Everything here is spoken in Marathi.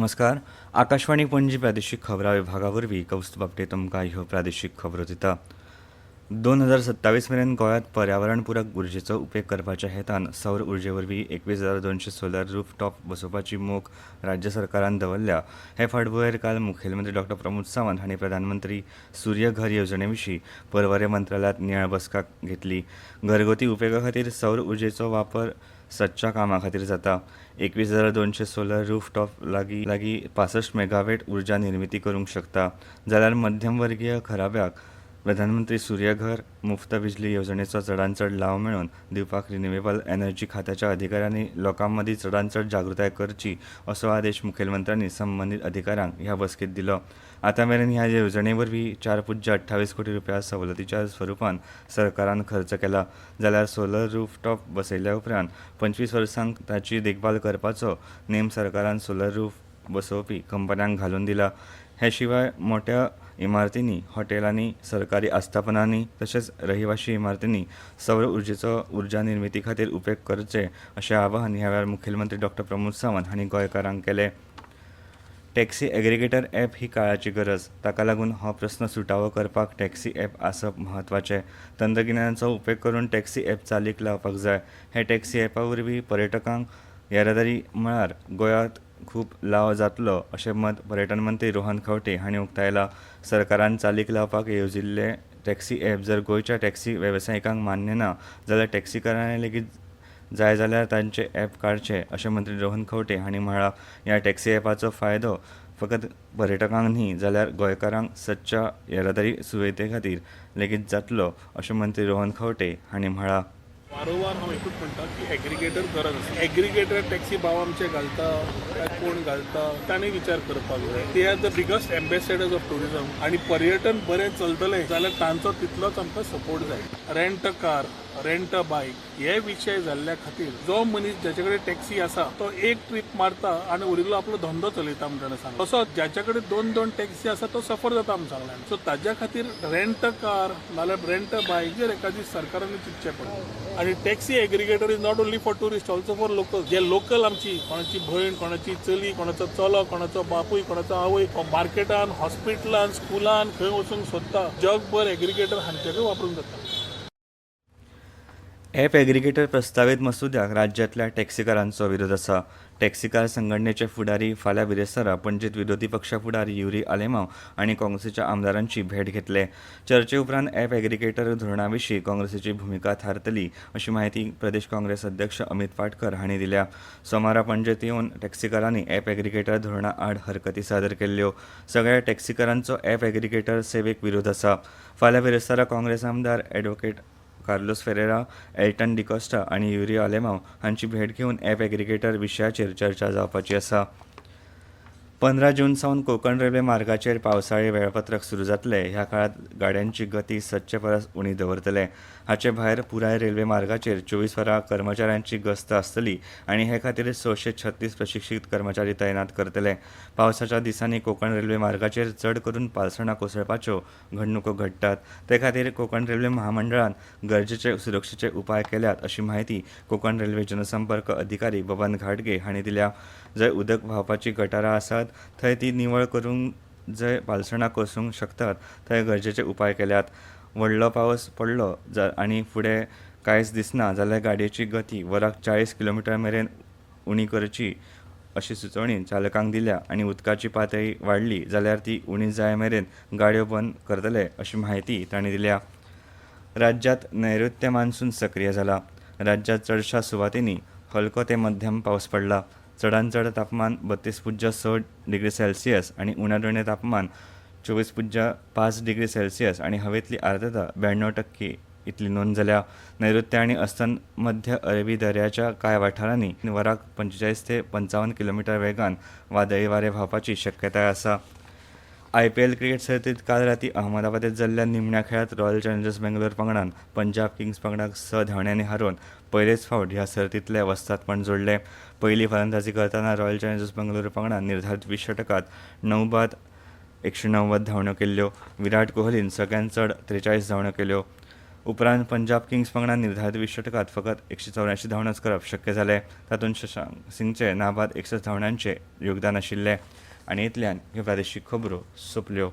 नमस्कार. आकाशवाणी पणजी प्रादेशीक खबरां विभागावरवीं कौस्तुभ आपटे तुमकां ह्यो प्रादेशीक खबरो दिता. 2027 मेरेन गोंयांत पर्यावरणपूरक उर्जेचो उपेग करपाच्या हेतान सौर उर्जेवरवीं 21,200 सोलर रूफटॉप बसोवपाची मोख राज्य सरकारान दवरल्या. हे फाटभुंयेर काल मुखेलमंत्री डॉ. प्रमोद सावंत हांणी प्रधानमंत्री सूर्य घर येवजणेविशीं पर्यावरण मंत्रालयात नियाळ बसका घेतली. घरगुती उपेगा खातीर सौर उर्जेचो वापर सदच्या कामां खातीर जाता. 21,200 सोलर रूफटॉप लागीं 65 मेगावॅट उर्जा निर्मिती करूंक शकता. जाल्यार मध्यमवर्गीय घराब्यांक प्रधानमंत्री सूर्य घर मुफ्त बिजली येवजणेचो चडांत चड लाव मेळोवन दिवपाक रिन्युएबल एनर्जी खात्याच्या अधिकाऱ्यांनी लोकां मदीं चडांत चड जागृताय करची असो आदेश मुखेलमंत्र्यांनी संबंदीत अधिकाऱ्यांक ह्या बसकेंत दिलो. आतां मेरेन ह्या येवजणे वरवीं 4.28 कोटी रुपया सवलतीच्या स्वरुपान सरकारान खर्च केला. जाल्यार सोलर रूफटॉप बसयल्या उपरांत 25 वर्सांक ताची देखभाल करपाचो नेम सरकारान सोलर रूफ बसोवपी कंपन्यांक घालून दिला. हे शिवाय मोठ्या इमारतींनी, हॉटेलांनी, सरकारी आस्थापनांनी तशेंच रहिवाशी इमारतींनी सौर उर्जेचो उर्जा निर्मिती खातीर उपेग करचे अशें आवाहन ह्या वेळार मुखेलमंत्री डॉ. प्रमोद सावंत हांणी गोंयकारांक केलें. टॅक्सी एग्रिगेटर ॲप ही काळाची गरज. ताका लागून हो प्रस्न सुटावो करपाक टॅक्सी ॲप आसप म्हत्वाचें. तंत्रगिन्यानाचो उपेग करून टॅक्सी ॲप चालीक लावपाक जाय. हे टॅक्सी ॲपा वरवीं पर्यटकांक येरादारी मळार गोंयांत खूब लाव जातलो अशें मत पर्यटन मंत्री रोहन खंवटे हांणी उक्तायलां. सरकारान चालीक लावपाक येवजिल्ले टॅक्सी ॲप जर गोंयच्या टॅक्सी वेवसायिकांक मान्य ना जाल्यार टॅक्सीकारांनी लेगीत जाय जाल्यार तांचे ॲप काडचे अशें मंत्री रोहन खंवटे हांणी म्हळां. ह्या टॅक्सी ॲपाचो फायदो फकत पर्यटकांक न्ही जाल्यार गोंयकारांक सदच्या येरादारी सुविधे खातीर लेगीत जातलो अशें मंत्री रोहन खंवटे हांणी म्हळां. वारंवार हांव एकूच म्हणटा की एग्रिगेटर गरज आसा. एग्रिगेटर टॅक्सी भाव आमचे घालता काय कोण घालता तांणी विचार करपाक जाय. ते are the biggest ambassadors of tourism आनी पर्यटन बरें चलतलें जाल्यार तांचो तितलोच आमकां सपोर्ट जाय. Rent a car, rent a bike हे विशय जाल्ल्या खातीर जो मनीस ज्याचे कडेन टॅक्सी आसा तो एक ट्रीप मारता आनी उरिल्लो आपलो धंदो चलयता म्हणून सांगता. तसो ज्याचे कडेन दोन दोन टॅक्सी आसा तो सफर जाता आमी सांगलें. सो ताज्या खातीर रेंट अ कार नाल्यार रेंट अ बायक जर एखादी सरकारान चिंतचें पडटा. आनी taxi aggregator is not only for tourist also for local. जे लोकल आमची कोणाची भयण, कोणाची चली, कोणाचो चलो, कोणाचो बापूय, कोणाचो आवय मार्केटान, हॉस्पिटलान, स्कुलान खंय वचूंक सोदता जगभर एग्रिगेटर हांचेकूय वापरूंक जाता. ॲप एग्रिगेटर प्रस्तावित मसुद्याक राज्यांतल्या टॅक्सीकारांचो विरोध आसा. टॅक्सीकार संघटनेचे फुडारी फाल्यां बिरेस्तारा पणजेंत विरोधी पक्षा फुडारी युरी आलेमांव आनी काँग्रेसीच्या आमदारांची भेट घेतले. चर्चे उपरांत ॲप एग्रिगेटर धोरणा विशीं काँग्रेसीची भुमिका थारतली अशी माहिती प्रदेश काँग्रेस अध्यक्ष अमित पाटकर हांणी दिल्या. सोमारा पणजेंत येवन टॅक्सीकारांनी ॲप एग्रिगेटर धोरणा आड हरकती सादर केल्ल्यो. सगळ्या टॅक्सीकारांचो ॲप एग्रिगेटर सेवेक विरोध आसा. फाल्यां बिरेस्तारा काँग्रेस आमदार ॲडव्होकेट कार्लोस फेरेरा, एल्टन डिकोस्टा आनी युरी आलेमांव हांची भेट घेवन ॲप एग्रिगेटर विशयाचेर चर्चा जावपाची आसा. 15 जून सावन कोंकण रेल्वे मार्गाचेर पावसाळी वेळापत्रक सुरू जातले. ह्या काळात गाड्यांची गती सदचे परस उणी दवरतले. हाचे भायर पुराय रेल्वे मार्गाचेर 24 वरां कर्मचाऱ्यांची गस्त आसतली आनी हे खातीर 636 प्रशिक्षीत कर्मचारी तैनात करतले. पावसाच्या दिसांनी कोंकण रेल्वे मार्गाचेर चड करून पालसणां कोसळपाच्यो घडणुको घडटात. ते खातीर कोंकण रेल्वे महामंडळान गरजेचे सुरक्षेचे उपाय केल्यात अशी माहिती कोंकण रेल्वे जनसंपर्क अधिकारी बबन घाटगे हांणी दिल्या. जंय उदक व्हांवपाची गटारां आसात थंय ती निवळ करूंक, जंय पालसणां कोसळूंक शकतात थंय गरजेचे उपाय केल्यात. व्हडलो पावस पडलो आनी फुडें कांयच दिसना जाल्यार गाडयेची गती वराक 40 किलोमीटर मेरेन उणी करची अशी सुचोवणी चालकांक दिल्या आनी उदकाची पातळी वाडली जाल्यार ती उणी जाय मेरेन गाडयो बंद करतले अशी माहिती तांणी दिल्या. राज्यांत नैऋत्य मान्सून सक्रीय जाला. राज्यात चडशा सुवातींनी हलको ते मध्यम पावस पडला. चडांत चड तापमान 32.6 डिग्री सेल्सियस आनी उण्यात उणें तापमान 24.5 डिग्री सेल्सियस आनी हवेंतली आर्द्रता 92% इतली नोंद जाल्या. नैऋत्य आनी अस्तंत मध्य अरबी दर्याच्या कांय वाठारांनी वराक 45 ते 55 किलोमीटर वेगान वादळी वारे व्हांवपाची शक्यताय आसा. IPL क्रिकेट सर्तींत काल रातीं अहमदाबादेत जाल्ल्या निमण्या खेळांत रॉयल चॅलेंजर्स बेंगलोर पंगडान पंजाब किंग्स पंगडाक 6 धांवड्यांनी हारोवन पयलेच फावट ह्या सर्तींतलें वस्तादपण जोडलें. पयली फलंदाजी करतना रॉयल चॅलेंजर्स बेंगलोर पंगडान निर्धारीत 20 षटकांत 9 बाद 190 धांवड्यो केल्ल्यो. विराट कोहलीन सगळ्यांत चड 43 धांवड्यो केल्यो. उपरांत पंजाब किंग्स वांगडा निर्धारीत 20 षटकांत फकत 184 धांवड्योच करप शक्य जालें. तातूंत शशांक सिंगचे नाबाद 61 धांवड्यांचें योगदान आशिल्लें. आनी इतल्यान ह्यो प्रादेशीक खबरो सोंपल्यो.